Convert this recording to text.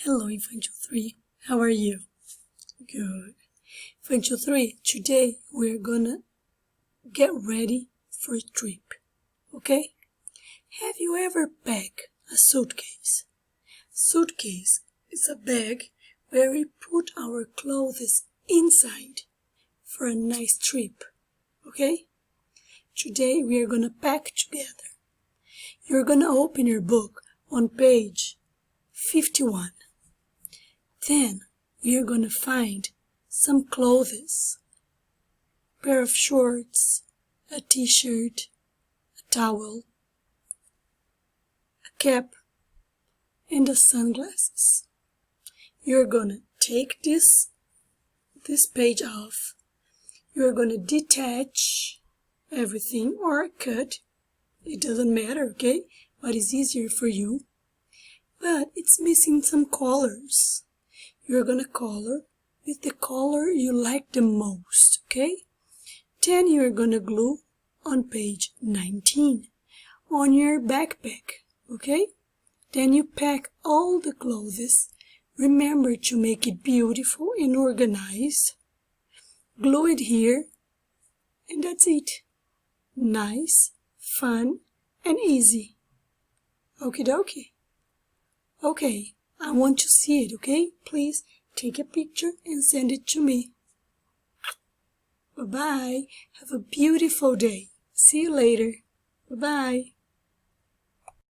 Hello, Infantile 3. How are you? Good. Infantile 3, today we're gonna get ready for a trip, okay? Have you ever packed a suitcase? Suitcase is a bag where we put our clothes inside for a nice trip, okay? Today we are gonna pack together. You're gonna open your book on page 51. Then we are gonna find some clothes, pair of shorts, a t-shirt, a towel, a cap, and the sunglasses. You're gonna take this page off. You're gonna detach everything or cut. It doesn't matter, okay? But it's easier for you. But it's missing some colors. You're gonna color with the color you like the most, okay? Then you're gonna glue on page 19 on your backpack, okay? Then you pack all the clothes. Remember to make it beautiful and organized. Glue it here, and that's it. Nice, fun, and easy. Okie dokie. Okay, I want to see it, okay? Please take a picture and send it to me. Bye-bye. Have a beautiful day. See you later. Bye-bye.